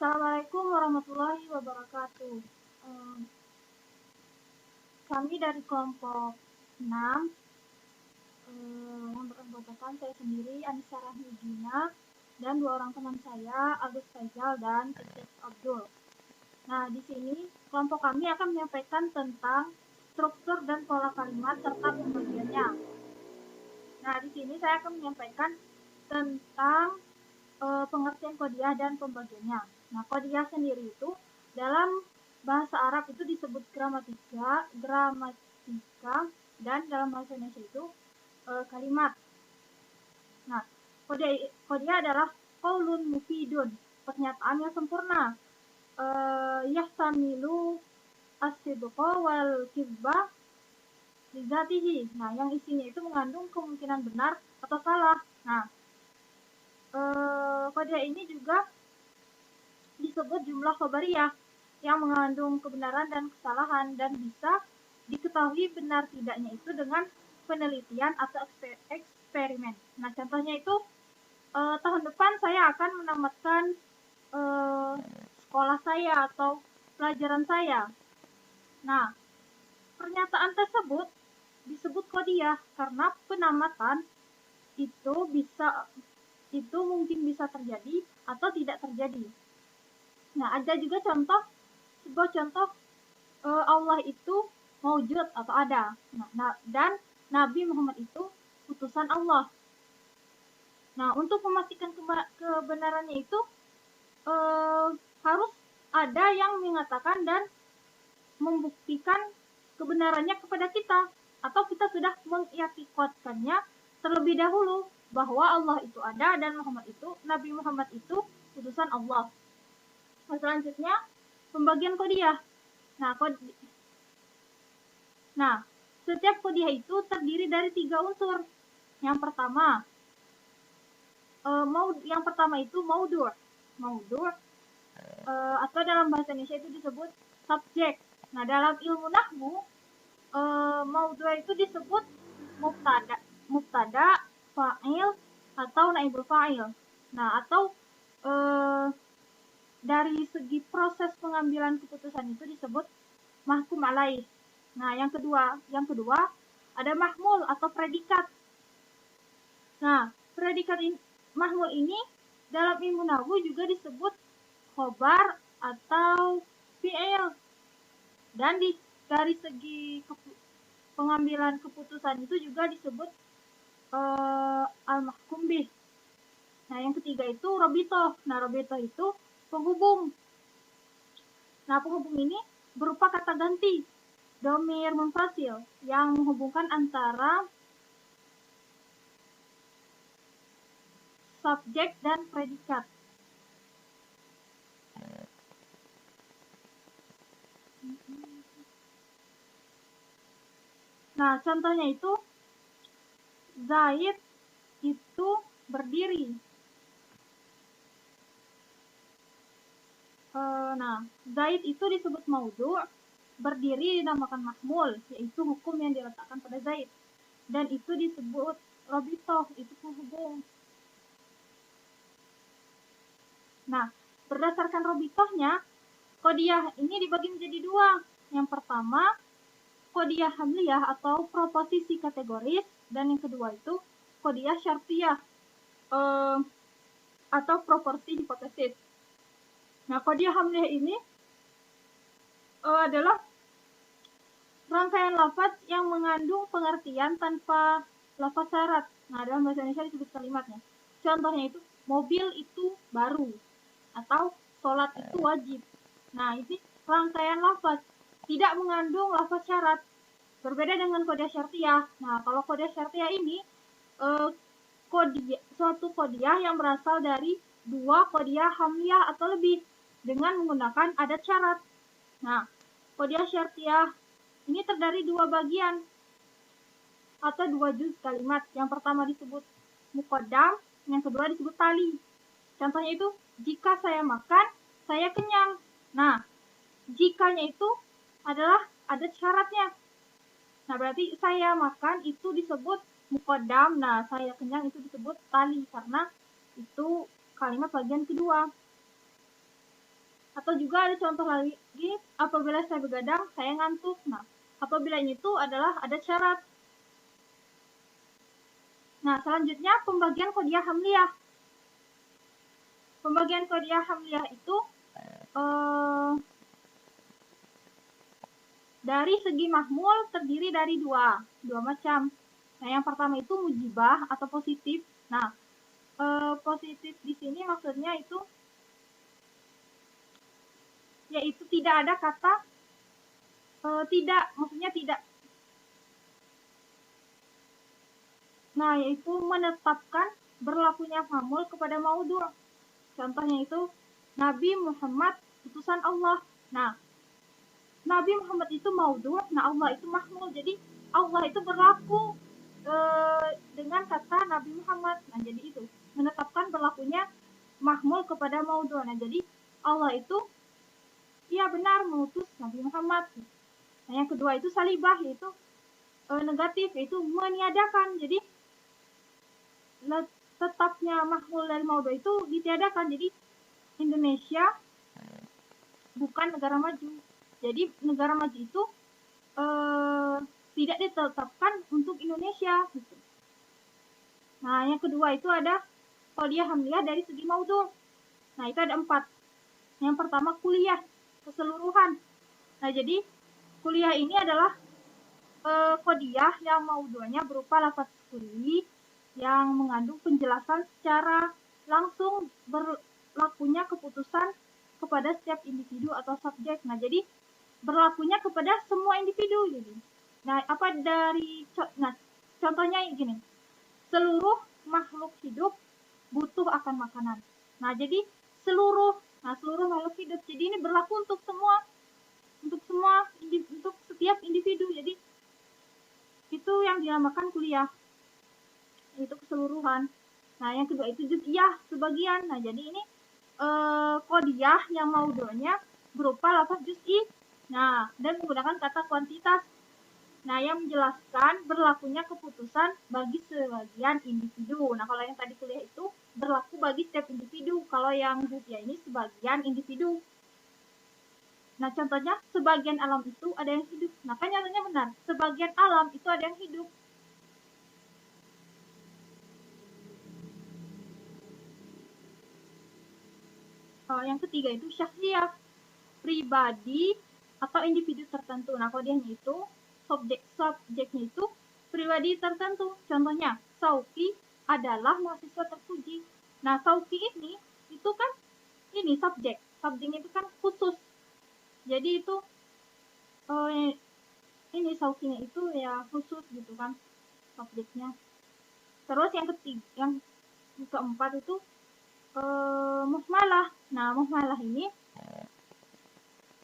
Assalamualaikum warahmatullahi wabarakatuh. Kami dari kelompok 6 yang beranggotakan saya sendiri, Anissa Rahmidina, dan 2 orang teman saya, Agus Faizal dan Cecep Abdul. Nah, di sini kelompok kami akan menyampaikan tentang struktur dan pola kalimat serta pembagiannya. Nah, di sini saya akan menyampaikan tentang pengertian kodiah dan pembagiannya. Nah, kodiah sendiri itu dalam bahasa Arab itu disebut gramatika, dan dalam bahasa Indonesia itu kalimat. Nah, kodiah adalah qaulun mufidun, pernyataan yang sempurna. Yahtamilu as-sidqa wal kizba lizatihi. Nah, yang isinya itu mengandung kemungkinan benar atau salah. Nah, kodiah ini juga disebut jumlah khobariyah yang mengandung kebenaran dan kesalahan dan bisa diketahui benar tidaknya itu dengan penelitian atau eksperimen. Nah, contohnya itu tahun depan saya akan menamatkan sekolah saya atau pelajaran saya. Nah, pernyataan tersebut disebut kodiah karena penamatan itu mungkin bisa terjadi atau tidak terjadi. Nah, ada juga sebuah contoh Allah itu maujud atau ada. Nah, dan Nabi Muhammad itu utusan Allah. Nah, untuk memastikan kebenarannya itu harus ada yang mengatakan dan membuktikan kebenarannya kepada kita, atau kita sudah mengitikadkannya terlebih dahulu bahwa Allah itu ada dan Nabi Muhammad itu utusan Allah. Nah, selanjutnya pembagian kodiah. Nah, setiap kodiah itu terdiri dari 3 unsur. Yang pertama itu maudu'. Atau dalam bahasa Indonesia itu disebut subjek. Nah, dalam ilmu nahwu maudu' itu disebut mubtada, fa'il atau naibul fa'il. Nah, atau dari segi proses pengambilan keputusan itu disebut mahkum alaih. Nah, yang kedua ada mahmul atau predikat. Nah, predikat mahmul ini dalam ilmu nahwu juga disebut khobar atau fi'il. Dan dari segi pengambilan keputusan itu juga disebut al-mahkum bih. Nah, yang ketiga itu robitoh. Nah, robitoh itu penghubung. Nah, penghubung ini berupa kata ganti, domir munfasil, yang menghubungkan antara subjek dan predikat. Nah, contohnya itu Zaid itu berdiri. Nah, Zaid itu disebut maudhu', berdiri dinamakan mahmul, yaitu hukum yang diletakkan pada Zaid. Dan itu disebut robitoh, itu penghubung. Nah, berdasarkan robitohnya, kodiah ini dibagi menjadi 2. Yang pertama, kodiah hamliyah atau proposisi kategoris, dan yang kedua itu kodiah syartiyah atau proporsi hipotesis. Nah, kodiah hamliyah ini adalah rangkaian lafaz yang mengandung pengertian tanpa lafaz syarat. Nah, dalam bahasa Indonesia disebut kalimatnya. Contohnya itu mobil itu baru atau sholat itu wajib. Nah, ini rangkaian lafaz tidak mengandung lafaz syarat. Berbeda dengan kodiah syartiyah. Nah, kalau kodiah syartiyah ini suatu kodiah yang berasal dari 2 kodiah hamliyah atau lebih dengan menggunakan adat syarat. Nah, kodiah syartiyah ini terdiri 2 bagian atau 2 juz kalimat. Yang pertama disebut muqaddam, yang kedua disebut tali. Contohnya itu, jika saya makan, saya kenyang. Nah, jikanya itu adalah adat syaratnya. Nah, berarti saya makan itu disebut muqaddam. Nah, saya kenyang itu disebut tali karena itu kalimat bagian kedua. Atau juga ada contoh lagi, apabila saya begadang, saya ngantuk. Nah, apabila itu adalah ada syarat. Nah, selanjutnya pembagian qadiyah hamliyah. Pembagian qadiyah hamliyah itu dari segi mahmul terdiri dari dua macam. Nah, yang pertama itu mujibah atau positif. Nah, positif di sini maksudnya itu yaitu tidak ada kata tidak, maksudnya tidak. Nah, yaitu menetapkan berlakunya mahmul kepada maudhu'. Contohnya itu Nabi Muhammad utusan Allah. Nah, Nabi Muhammad itu maudhu', nah Allah itu mahmul. Jadi Allah itu berlaku dengan kata Nabi Muhammad. Nah, jadi itu menetapkan berlakunya mahmul kepada maudhu'. Nah, jadi Allah itu iya benar mengutus Nabi Muhammad. Nah, yang kedua itu salibah, yaitu negatif, yaitu meniadakan. Jadi tetapnya mahmul dari maudhu' itu ditiadakan. Jadi Indonesia bukan negara maju. Jadi negara maju itu tidak ditetapkan untuk Indonesia. Gitu. Nah, yang kedua itu ada qadiyah hamliyah dari segi maudhu'. Nah, itu ada 4. Yang pertama kuliah keseluruhan. Nah, jadi kuliah ini adalah qadiyah yang maudhu'nya berupa lafaz kulli yang mengandung penjelasan secara langsung berlakunya keputusan kepada setiap individu atau subjek. Nah, jadi berlakunya kepada semua individu. Jadi, nah, contohnya gini, seluruh makhluk hidup butuh akan makanan. Nah, jadi seluruh makhluk hidup. Jadi ini berlaku untuk semua, untuk setiap individu. Jadi itu yang dinamakan kuliah, itu keseluruhan. Nah, yang kedua itu juz'iyah, sebagian. Nah, jadi ini qadiyah yang maudhu'nya berupa lafaz juz'i. Nah, dan menggunakan kata kuantitas. Nah, yang menjelaskan berlakunya keputusan bagi sebagian individu. Nah, kalau yang tadi kuliah itu berlaku bagi setiap individu. Kalau yang juz'iyah ini sebagian individu. Nah, contohnya sebagian alam itu ada yang hidup. Nah, kan nyatanya benar. Sebagian alam itu ada yang hidup. Yang ketiga itu syakhsiyah, pribadi atau individu tertentu. Nah, kodiahnya itu subjeknya itu pribadi tertentu. Contohnya, Sauki adalah mahasiswa terpuji. Nah, Sauki ini itu kan ini subjek. Subjeknya itu kan khusus. Jadi itu ini Saukinya itu ya khusus gitu kan subjeknya. Terus yang keempat itu muhmalah. Nah, muhmalah ini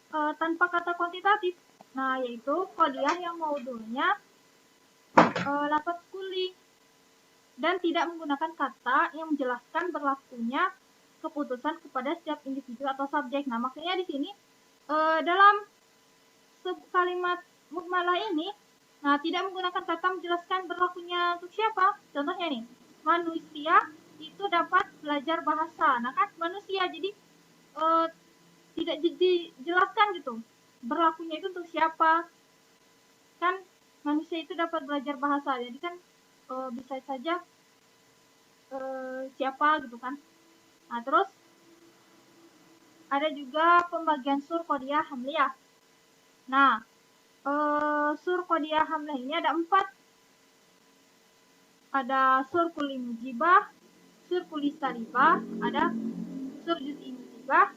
tanpa kata kuantitatif. Nah, yaitu qadiyah yang maudhu'nya lafaz kulli dan tidak menggunakan kata yang menjelaskan berlakunya keputusan kepada setiap individu atau subjek. Nah, maksudnya di sini dalam kalimat muhmalah ini, nah tidak menggunakan kata menjelaskan berlakunya untuk siapa. Contohnya nih, manusia itu dapat belajar bahasa. Nah, kan manusia, jadi tidak dijelaskan gitu berlakunya itu untuk siapa. Kan manusia itu dapat belajar bahasa, jadi kan bisa saja siapa gitu kan. Nah, terus ada juga pembagian sur qadiyah hamliyah. Nah, sur qadiyah hamliyah ini ada 4. Ada sur kulli mujibah, sur kulli salibah, ada sur juz'i mujibah,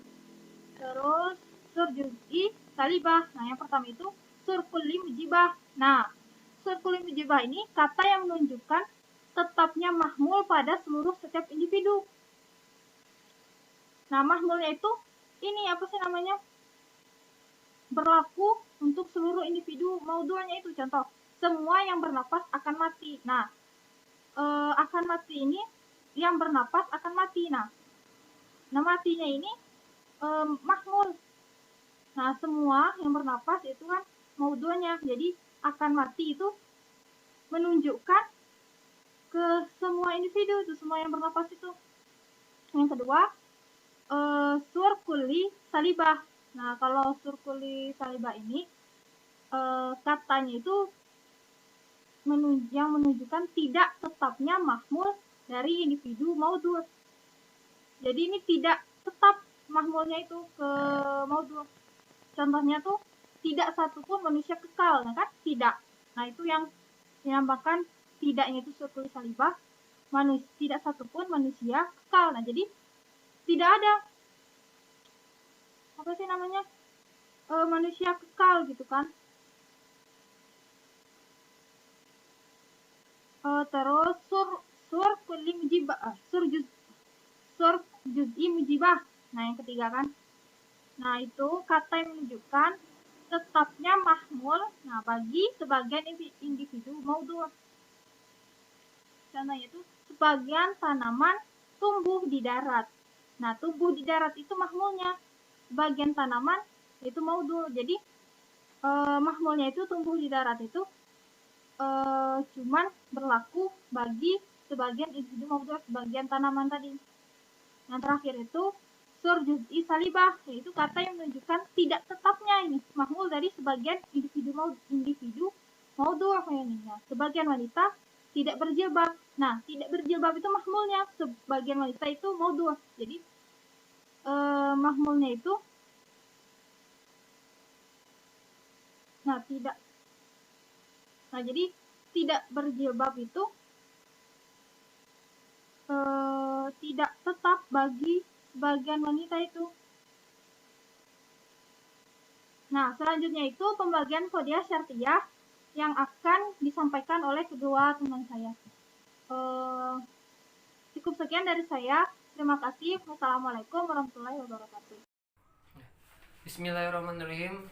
terus sur juz'i salibah. Nah, yang pertama itu sur kulli mujibah. Nah, sur kulli mujibah ini kata yang menunjukkan tetapnya mahmul pada seluruh setiap individu. Nah, mahmulnya itu ini apa sih namanya? Berlaku untuk seluruh individu. Maudhu'nya itu contoh, semua yang bernapas akan mati. Nah, akan mati ini yang bernapas akan mati. Nah matinya ini mahmul. Nah, semua yang bernapas itu kan maudhu'nya. Jadi akan mati itu menunjukkan ke semua individu, itu semua yang bernapas itu. Yang kedua, surkuli salibah. Nah, kalau surkuli salibah ini katanya itu yang menunjukkan tidak tetapnya mahmul dari individu maudhu. Jadi ini tidak tetap mahmulnya itu ke maudhu. Contohnya tuh tidak satupun manusia kekal, nah kan tidak. Nah itu yang dinamakan tidaknya itu surkuli salibah, tidak satupun manusia kekal. Nah jadi tidak ada apa sih namanya manusia kekal gitu kan. Terus sur kulli mujibah, sur juz'i mujibah. Nah yang ketiga kan. Nah itu kata yang menunjukkan tetapnya mahmul bagi sebagian individu maudhu. Contohnya itu sebagian tanaman tumbuh di darat. Nah tumbuh di darat itu mahmulnya. Sebagian tanaman itu maudhu. Jadi mahmulnya itu tumbuh di darat itu cuman berlaku bagi sebagian individu maudhu, sebagian tanaman tadi. Yang terakhir itu sur juz'i salibah, yaitu kata yang menunjukkan tidak tetapnya ini mahmul dari sebagian individu maudhu ini ya. Sebagian wanita tidak berjilbab. Nah, tidak berjilbab itu mahmulnya, sebagian wanita itu maudhu. Jadi mahmulnya itu tidak. Nah, jadi tidak berjilbab itu tidak tetap bagi sebagian wanita itu. Nah, selanjutnya itu pembagian kodiah syartiyah yang akan disampaikan oleh kedua teman saya. Cukup sekian dari saya. Terima kasih. Wassalamualaikum warahmatullahi wabarakatuh. Bismillahirrahmanirrahim.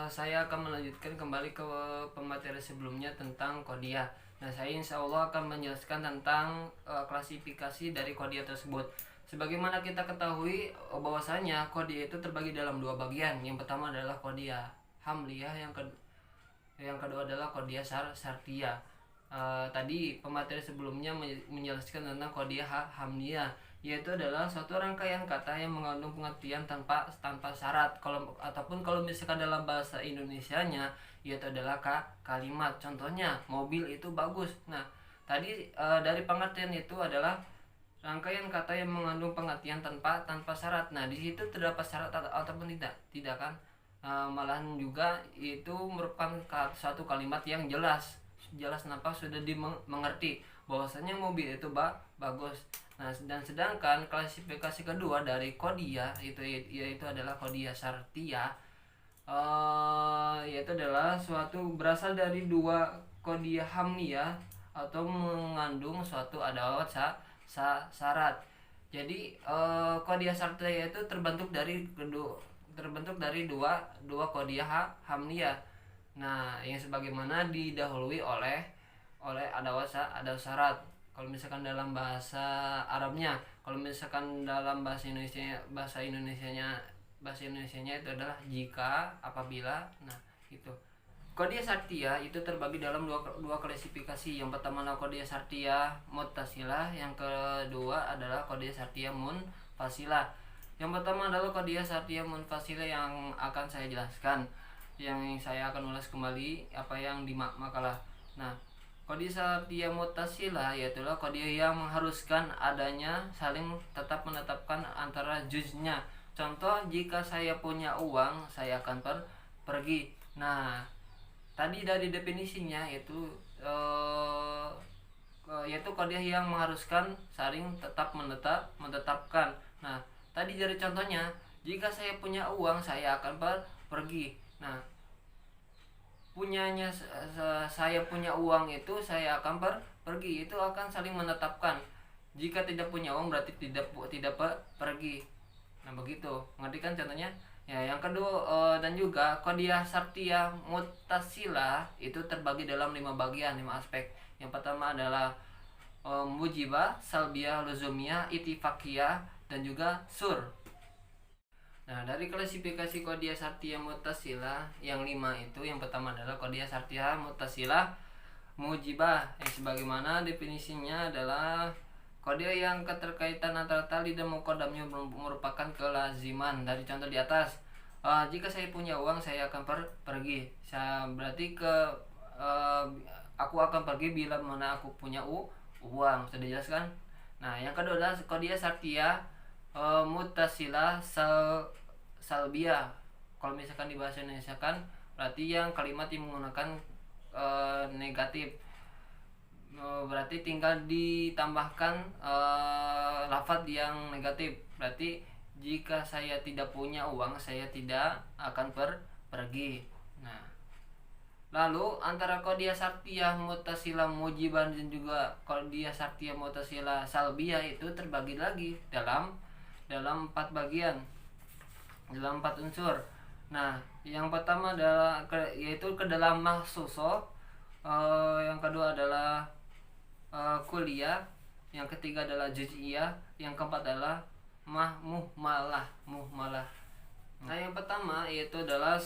Saya akan melanjutkan kembali ke pemateri sebelumnya tentang kodiah. Nah, saya insya Allah akan menjelaskan tentang klasifikasi dari kodiah tersebut. Sebagaimana kita ketahui bahwasanya kodiah itu terbagi dalam dua bagian. Yang pertama adalah kodiah hamliyah, yang kedua adalah kodiah syartiyah. Tadi pemateri sebelumnya menjelaskan tentang kodiah hamliyah, yaitu adalah suatu rangkaian kata yang mengandung pengertian tanpa syarat. Kalau misalkan dalam bahasa Indonesianya, yaitu adalah kalimat. Contohnya mobil itu bagus. Nah, tadi dari pengertian itu adalah rangkaian kata yang mengandung pengertian tanpa syarat. Nah, di situ terdapat syarat ataupun tidak kan? Malahan juga itu merupakan suatu kalimat yang jelas nampak sudah dimengerti bahwasanya mobil itu bagus. Nah, dan sedangkan klasifikasi kedua dari kodiah yaitu adalah kodiah syartiyah, yaitu adalah suatu berasal dari dua kodiah hamliyah atau mengandung suatu adawat syarat. Jadi kodiah syartiyah itu terbentuk dari dua kodiah hamliyah. Nah, yang sebagaimana didahului oleh adawat syarat. Kalau misalkan dalam bahasa Arabnya, kalau misalkan dalam bahasa Indonesianya itu adalah jika, apabila. Nah, itu. Kodiah syartiyah itu terbagi dalam dua klasifikasi. Yang pertama adalah kodiah syartiyah muttasilah, yang kedua adalah kodiah syartiyah munfasilah. Yang pertama adalah kodiah syartiyah munfasilah yang akan saya jelaskan, yang saya akan ulas kembali apa yang di makalah. Nah, kodiah syartiyah muttasilah yaitu kodiah yang mengharuskan adanya saling tetap menetapkan antara juznya. Contoh, jika saya punya uang, saya akan pergi. Nah, tadi dari definisinya yaitu kodiah yang mengharuskan saling tetap menetapkan. Nah, tadi dari contohnya, jika saya punya uang, saya akan pergi. Nah, saya punya uang itu saya akan pergi, itu akan saling menetapkan. Jika tidak punya uang berarti tidak pergi. Nah, begitu. Ngerti kan contohnya? Ya, yang kedua dan juga kodiah syartiyah muttasilah itu terbagi dalam 5 bagian, 5 aspek. Yang pertama adalah mujibah, salbiyah, luzumiyah, ittifaqiyah, dan juga sur. Nah, dari klasifikasi kodiah syartiyah muttasilah yang 5 itu, yang pertama adalah kodiah syartiyah muttasilah mujibah, yang sebagaimana definisinya adalah Kode yang keterkaitan antara tali dan mukodamnya merupakan kelaziman dari contoh di atas. Jika saya punya uang, saya akan pergi. Berarti aku akan pergi bila mana aku punya uang. Sudah dijelaskan. Nah, yang kedua adalah kodiah syartiyah mutasila salbiyah. Kalau misalkan di bahasa Indonesia kan berarti yang kalimat yang menggunakan negatif. Berarti tinggal ditambahkan lafadz yang negatif. Berarti jika saya tidak punya uang, saya tidak akan pergi. Nah, lalu antara kodiah syartiyah mutasila mujibah dan juga kodiah syartiyah mutasila salbiyah itu terbagi lagi dalam 4 bagian, dalam 4 unsur. Nah, yang pertama adalah yaitu ke dalam mahsuso, yang kedua adalah kuliah, yang ketiga adalah juz'iyah, yang keempat adalah muhmalah. Nah, yang pertama yaitu adalah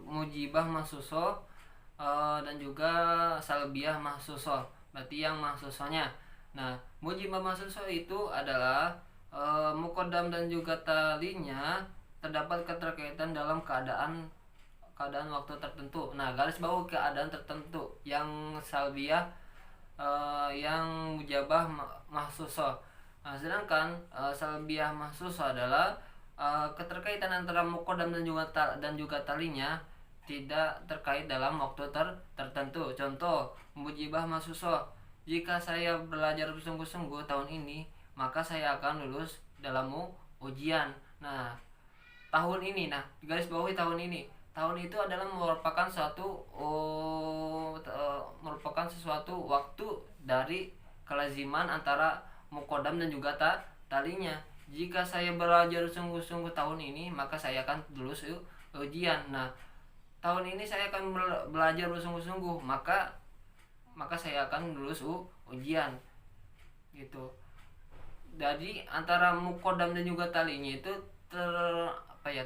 mujibah mahsuso dan juga salbiyah mahsuso, berarti yang mahsusonya. Nah, mujibah mahsuso itu adalah muqaddam dan juga talinya terdapat keterkaitan dalam keadaan waktu tertentu. Nah, garis bawah keadaan tertentu. Yang salbiyah yang mujabah mahsuso. Nah, sedangkan salbiyah mahsuso adalah keterkaitan antara muqaddam dan juga talinya tidak terkait dalam waktu tertentu. Contoh, mujibah mahsuso. Jika saya belajar bersungguh-sungguh tahun ini, maka saya akan lulus dalam ujian. Nah, tahun ini, garis bawahi tahun ini. Tahun itu adalah merupakan sesuatu waktu dari kelaziman antara muqaddam dan juga talinya. Jika saya belajar sungguh-sungguh tahun ini, maka saya akan lulus ujian. Nah, tahun ini saya akan belajar bersungguh-sungguh, maka saya akan lulus ujian. Gitu. Jadi antara muqaddam dan juga talinya itu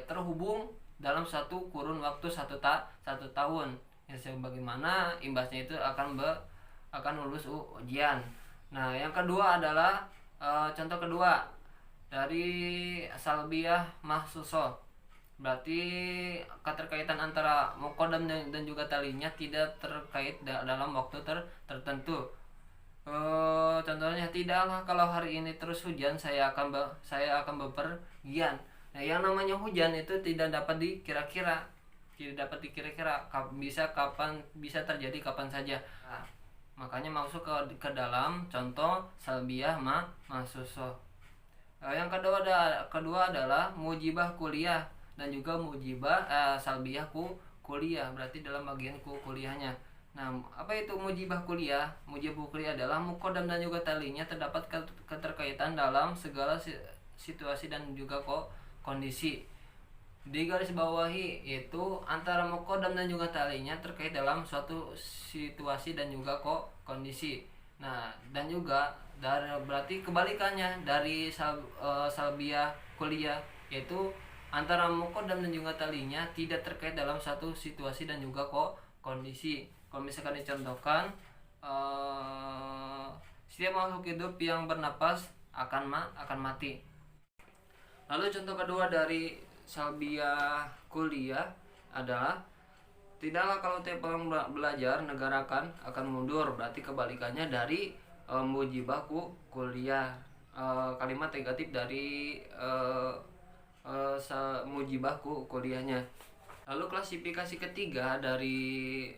terhubung dalam satu kurun waktu satu tahun. Ya, sebagaimana imbasnya itu akan lulus ujian. Nah, yang kedua adalah contoh kedua dari salbiyah mahsuso. Berarti keterkaitan antara muqaddam dan juga talinya tidak terkait dalam waktu tertentu. Contohnya, tidaklah kalau hari ini terus hujan, saya akan bepergian. Nah, yang namanya hujan itu tidak dapat dikira-kira, bisa terjadi kapan saja. Nah, makanya masuk ke dalam contoh salbiyah mahsuso. Yang kedua adalah mujibah kuliah dan juga mujibah salbiyah kuliah, berarti dalam bagian kuliahnya. Nah, apa itu mujibah kuliah? Mujibah kuliah adalah muqaddam dan juga talinya terdapat keterkaitan dalam segala situasi dan juga kondisi. Di garis bawahi yaitu antara muqaddam dan juga talinya terkait dalam suatu situasi dan juga kondisi. Nah, dan juga berarti kebalikannya dari salbiyah kuliah, yaitu antara muqaddam dan juga talinya tidak terkait dalam satu situasi dan juga kondisi. Kalau misalkan dicontohkan, setiap makhluk hidup yang bernapas akan mati. Lalu contoh kedua dari salbiyah kuliah adalah tidaklah kalau tiap orang belajar negara akan mundur, berarti kebalikannya dari mujibah kuliah. Kalimat negatif dari mujibah kuliahnya. Lalu klasifikasi ketiga dari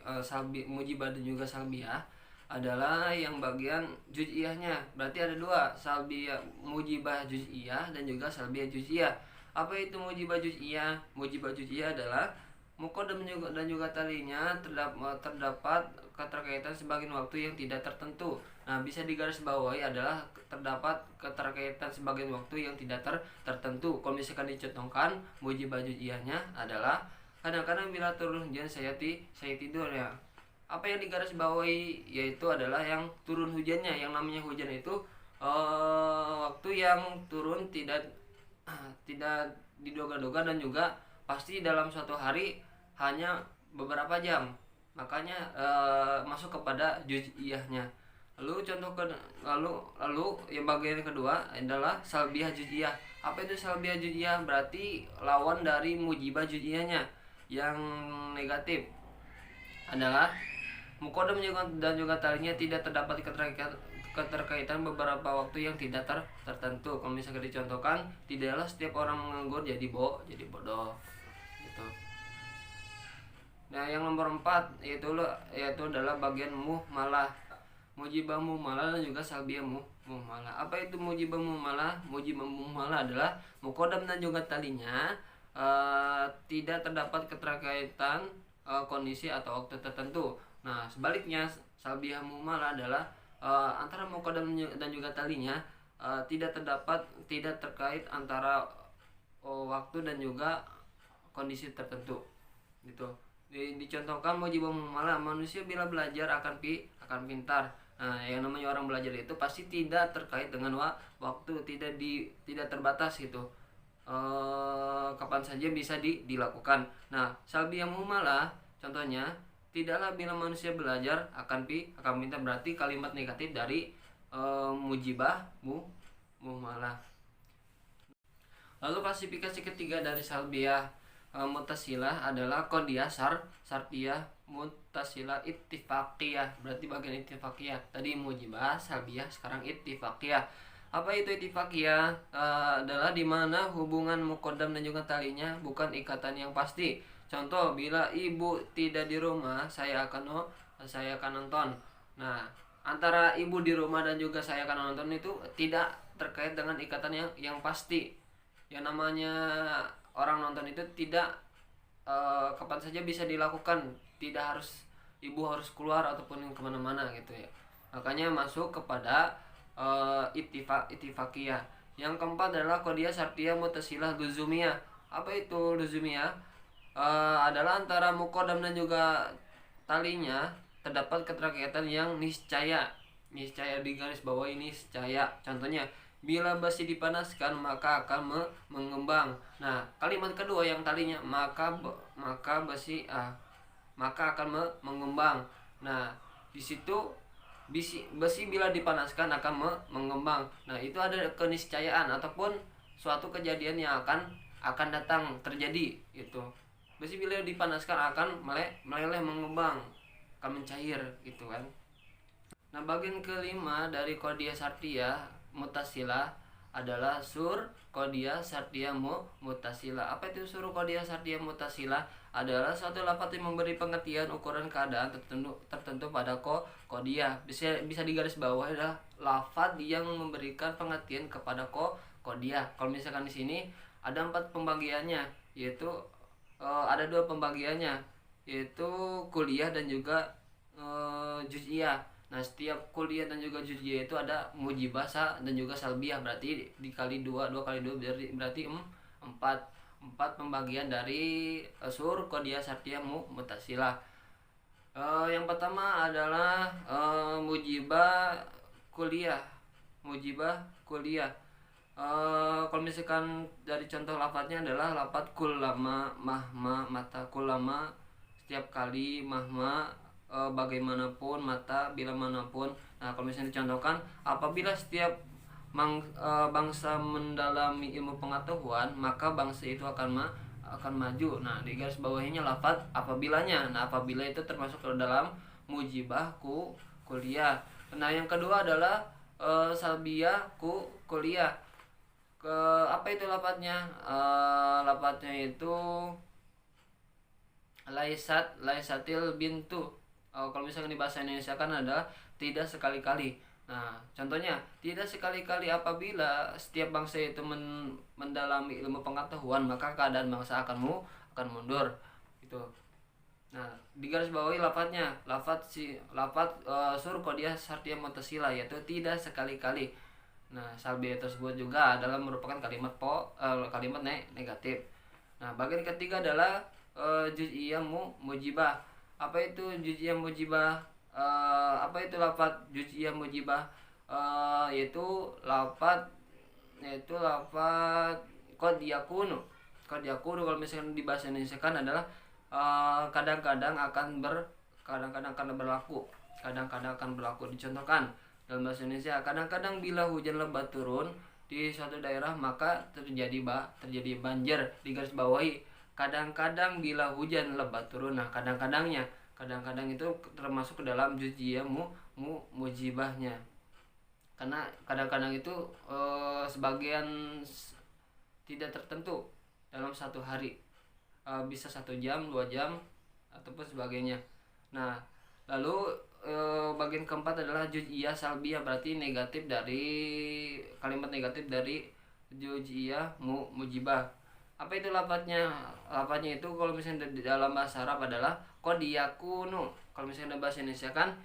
mujibah dan juga salbiyah adalah yang bagian juz'iyahnya. Berarti ada dua, salbiyah mujibah juz'iyah dan juga salbiyah juz'iyah. Apa itu mujibah juz'iyah? Mujibah juz'iyah adalah muqaddam dan juga talinya terdapat keterkaitan sebagian waktu yang tidak tertentu. Nah, bisa digaris bawahi adalah terdapat keterkaitan sebagian waktu yang tidak tertentu. Kalau misalkan dicontohkan, mujibah juz'iyahnya adalah kadang-kadang bila turun hujan saya tidur ya. Apa yang digaris bawahi yaitu adalah yang turun hujannya. Yang namanya hujan itu waktu yang turun tidak diduga-duga dan juga pasti dalam suatu hari hanya beberapa jam. Makanya masuk kepada juz'iyahnya. Lalu yang bagian kedua adalah salbiah juz'iyah. Apa itu salbiah juz'iyah? Berarti lawan dari mujibah juz'iyahnya. Yang negatif adalah mukodam dan juga talinya tidak terdapat keterkaitan beberapa waktu yang tidak tertentu. Kalau misalnya dicontohkan, tidaklah setiap orang menganggur jadi bodoh gitu. Nah, yang nomor 4 yaitu adalah bagian muhmalah. Mujibah muhmalah dan juga salbiah muhmalah. Apa itu mujibah muhmalah? Mujibah muhmalah adalah mukodam dan juga talinya tidak terdapat keterkaitan kondisi atau waktu tertentu. Nah, sebaliknya salbiah muhmalah adalah antara mukodam dan juga talinya tidak terkait antara waktu dan juga kondisi tertentu gitu. Dicontohkan mujibah muhmalah, manusia bila belajar akan pintar. Nah, yang namanya orang belajar itu pasti tidak terkait dengan waktu, tidak terbatas gitu. Kapan saja bisa dilakukan. Nah, salbiah muhmalah contohnya, tidaklah bila manusia belajar akan pintar, berarti kalimat negatif dari mujibah muhmalah. Lalu klasifikasi ketiga dari salbiah mutasilah adalah qadiyah syartiyah mutasilah ittifaqiyah. Berarti bagian ittifaqiyah tadi mujibah, salbiah, sekarang ittifaqiyah. Apa itu ittifaqiyah? Adalah dimana hubungan muqaddam dan juga talinya bukan ikatan yang pasti. Contoh, bila ibu tidak di rumah, saya akan nonton. Nah, antara ibu di rumah dan juga saya akan nonton itu tidak terkait dengan ikatan yang pasti. Yang namanya orang nonton itu tidak kapan saja bisa dilakukan, tidak harus ibu harus keluar ataupun kemana-mana gitu ya. Makanya masuk kepada ittifaqiyah. Yang keempat adalah qadiyah syartiyah mutasilah luzumiyah. Apa itu luzumiyah? Adalah antara muqaddam dan juga talinya terdapat keterkaitan yang niscaya di garis bawah ini niscaya. Contohnya, bila besi dipanaskan maka akan mengembang. Nah, kalimat kedua yang talinya maka besi akan mengembang. Nah, di situ besi bila dipanaskan akan mengembang. Nah, itu ada keniscayaan ataupun suatu kejadian yang akan datang terjadi itu. Besi bila dipanaskan akan meleleh, mengembang, akan mencair gitu kan. Nah, bagian kelima dari qadiyah syartiyah mutasilah adalah sur qadiyah syartiyah mutasilah. Apa itu sur qadiyah syartiyah mutasilah? Adalah suatu lafaz yang memberi pengertian ukuran keadaan tertentu pada qadiyah. Bisa digaris bawah adalah lafaz yang memberikan pengertian kepada qadiyah. Kalau misalkan di sini ada 4 pembagiannya, yaitu ada 2 pembagiannya, yaitu kuliah dan juga juz'iyah. Nah, setiap kuliah dan juga juz'iyah itu ada mujibah dan juga salbiah, berarti dikali 2 kali 2 berarti 4 pembagian dari sur qadiyah syartiyah mutasilah. Yang pertama adalah mujibah kuliah. Kalau misalkan dari contoh lafadznya adalah lafadz kullama, mahma, mata, kullama setiap kali, mahma bagaimanapun, mata bila manapun. Nah, kalau misalnya dicontohkan, apabila setiap bangsa mendalami ilmu pengetahuan, maka bangsa itu akan maju. Nah, di garis bawahnya lafadz apabilanya. Nah, apabila itu termasuk ke dalam mujibah kuliah. Nah, yang kedua adalah salbiah kuliah. Apa itu lafadznya? Lafadznya itu laisatil bintu. Kalau misalkan di bahasa Indonesia kan ada tidak sekali-kali. Nah, contohnya tidak sekali-kali apabila setiap bangsa itu mendalami ilmu pengetahuan, maka keadaan bangsa akan mundur gitu. Nah, di garis bawahi lafadznya, lafadz sur qadiyah syartiyah mutasilah, yaitu tidak sekali-kali. Nah, salbiah tersebut juga adalah merupakan kalimat negatif. Nah, bagian ketiga adalah juz'iyah mujibah. Apa itu juz'iyah mujibah? Apa itu lafadz juz'iyah mujibah? Yaitu lafadz qad yakunu. Kalau misalkan di bahasa Indonesia kan adalah kadang-kadang akan berlaku. Dicontohkan, dalam bahasa Indonesia. Kadang-kadang bila hujan lebat turun di suatu daerah maka terjadi banjir. Di garis bawahi, kadang-kadang bila hujan lebat turun. Nah, kadang-kadang itu termasuk ke dalam juz'iyah mujibahnya. Karena kadang-kadang itu sebagian tidak tertentu dalam satu hari, bisa 1 jam, 2 jam ataupun sebagainya. Nah, lalu bagian keempat adalah juz'iyah salbiyah, berarti kalimat negatif dari juz'iyah mujibah. Apa itu lafadznya? Lafadznya itu kalau misalnya di dalam bahasa Arab adalah qad yakunu. Kalau misalnya dalam bahasa Indonesia kan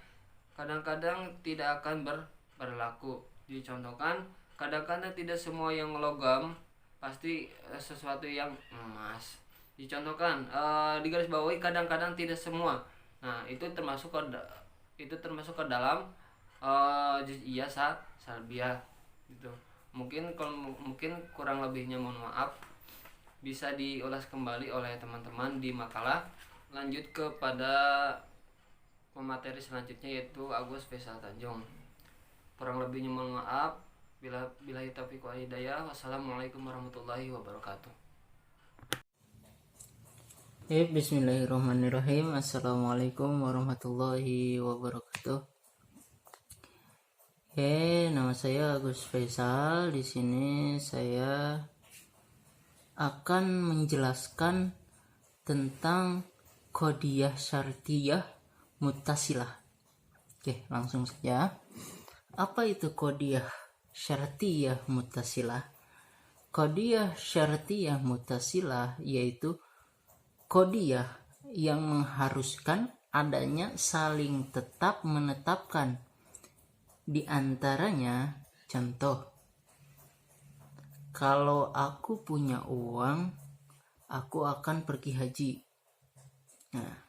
kadang-kadang tidak akan berlaku. Dicontohkan, kadang-kadang tidak semua yang logam pasti sesuatu yang emas. Dicontohkan, di garis bawahi, kadang-kadang tidak semua. Nah, itu termasuk ke dalam juz'iyah salbiyah gitu. Mungkin kurang lebihnya mohon maaf, bisa diulas kembali oleh teman-teman di makalah lanjut kepada pemateri selanjutnya, yaitu Agus Faisal Tanjung. Kurang lebihnya mohon maaf. Bila taufiq wal hidayah. Wassalamualaikum warahmatullahi wabarakatuh. Bismillahirrahmanirrahim. Assalamualaikum warahmatullahi wabarakatuh. Nama saya Agus Faisal. Di sini saya akan menjelaskan tentang qadiyah syartiyah muttasilah. Langsung saja. Apa itu qadiyah syartiyah muttasilah? Qadiyah syartiyah muttasilah yaitu qadiyah yang mengharuskan adanya saling tetap menetapkan di antaranya. Contoh, kalau aku punya uang, aku akan pergi haji. Nah,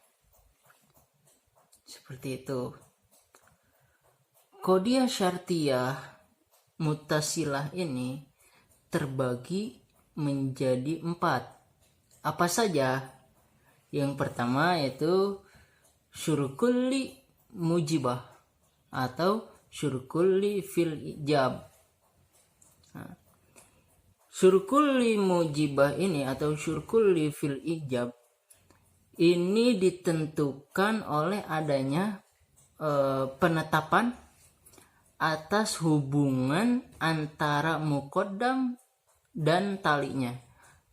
seperti itu. Qadiyah syartiyah muttasilah ini terbagi menjadi 4. Apa saja? Yang pertama yaitu syurkulli mujibah atau syurkulli fil ijab. Syurkulli mujibah ini atau syurkulli fil ijab ini ditentukan oleh adanya penetapan atas hubungan antara muqaddam dan talinya,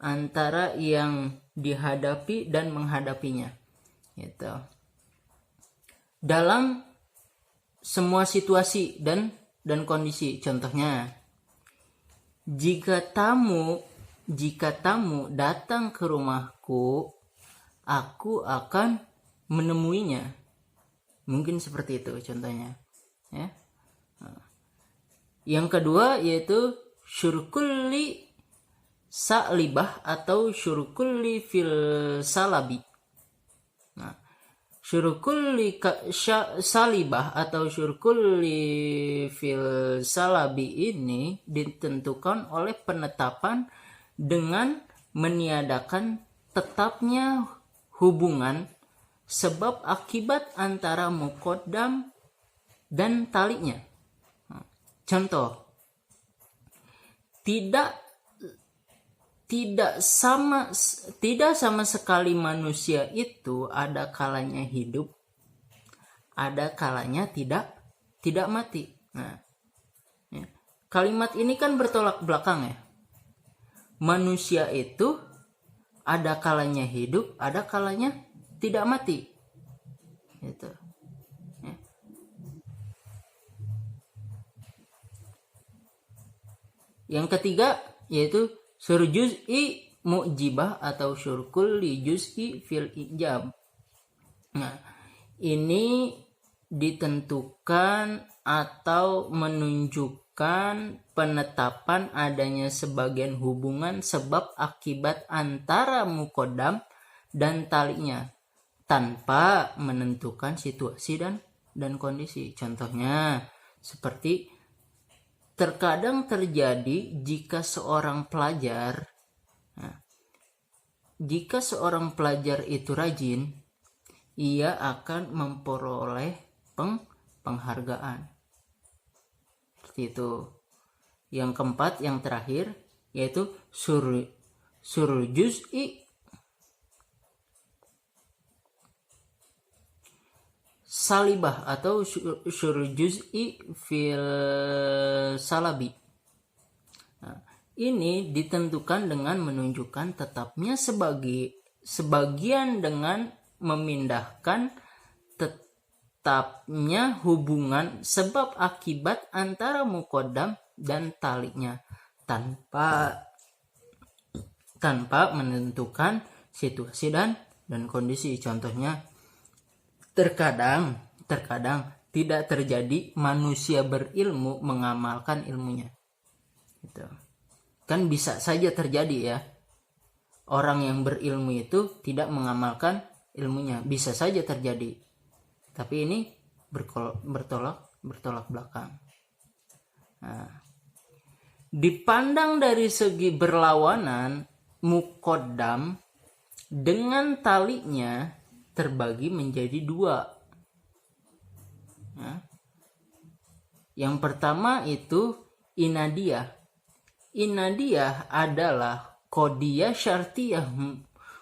antara yang dihadapi dan menghadapinya, gitu. Dalam semua situasi dan kondisi. Contohnya, jika tamu datang ke rumahku, aku akan menemuinya. Mungkin seperti itu contohnya, ya. Yang kedua yaitu syurkulli salibah atau syurkulli fil salabi. Nah, syurkulli salibah atau syurkulli fil salabi ini ditentukan oleh penetapan dengan meniadakan tetapnya hubungan sebab akibat antara muqaddam dan talinya. Contoh, tidak sama sekali manusia itu ada kalanya hidup, ada kalanya tidak mati. Nah, ya. Kalimat ini kan bertolak belakang, ya. Manusia itu ada kalanya hidup, ada kalanya tidak mati. Gitu. Ya. Yang ketiga yaitu syur juz'i mujibah atau syurkul li juz'i fil ijab. Nah, ini ditentukan atau menunjukkan penetapan adanya sebagian hubungan sebab akibat antara muqaddam dan talinya tanpa menentukan situasi dan kondisi. Contohnya seperti terkadang terjadi jika seorang pelajar itu rajin, ia akan memperoleh penghargaan. seperti itu. Yang keempat, yang terakhir, yaitu surul juz'i salibah atau surul juz'i fil salabi. Nah, ini ditentukan dengan menunjukkan tetapnya sebagian dengan memindahkan tetapnya hubungan sebab akibat antara muqaddam dan talinya tanpa menentukan situasi dan kondisi. Contohnya, terkadang tidak terjadi manusia berilmu mengamalkan ilmunya. Gitu. Kan bisa saja terjadi ya. Orang yang berilmu itu tidak mengamalkan ilmunya, bisa saja terjadi. Tapi ini bertolak belakang. Nah, dipandang dari segi berlawanan, muqaddam dengan talinya terbagi menjadi dua. Nah, yang pertama itu inadiyah. Inadiyah adalah qadiyah syartiyah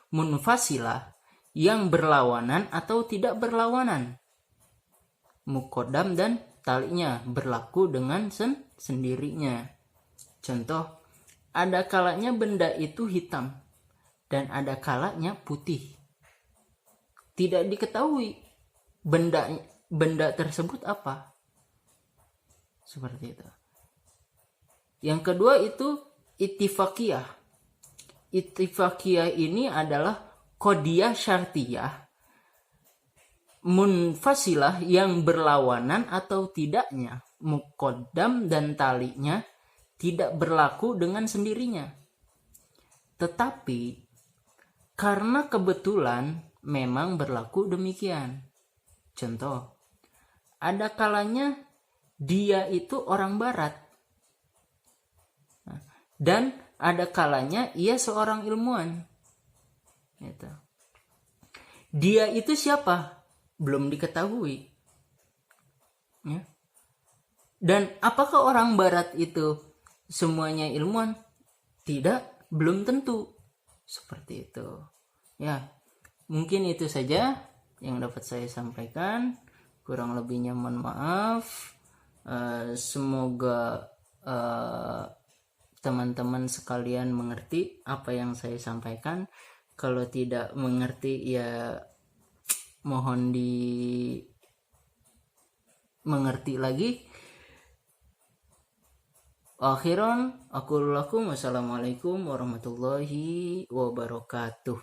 munfasilah yang berlawanan atau tidak berlawanan. Muqaddam dan talinya berlaku dengan sendirinya. Contoh, ada kalanya benda itu hitam dan ada kalanya putih. Tidak diketahui benda tersebut apa. Seperti itu. Yang kedua itu ittifaqiyah. Ittifaqiyah ini adalah qadiyah syartiyah munfasilah yang berlawanan atau tidaknya muqaddam dan talinya tidak berlaku dengan sendirinya. Tetapi karena kebetulan memang berlaku demikian. Contoh, ada kalanya dia itu orang barat. Dan ada kalanya ia seorang ilmuwan. Gitu. Dia itu siapa? Belum diketahui. Ya. Dan apakah orang barat itu semuanya ilmuwan? Tidak, belum tentu. Seperti itu. Ya, mungkin itu saja yang dapat saya sampaikan. Kurang lebihnya mohon maaf. Semoga teman-teman sekalian mengerti apa yang saya sampaikan. Kalau tidak mengerti ya mohon mengerti lagi. Akhiran aqulu lakum wassalamualaikum warahmatullahi wabarakatuh.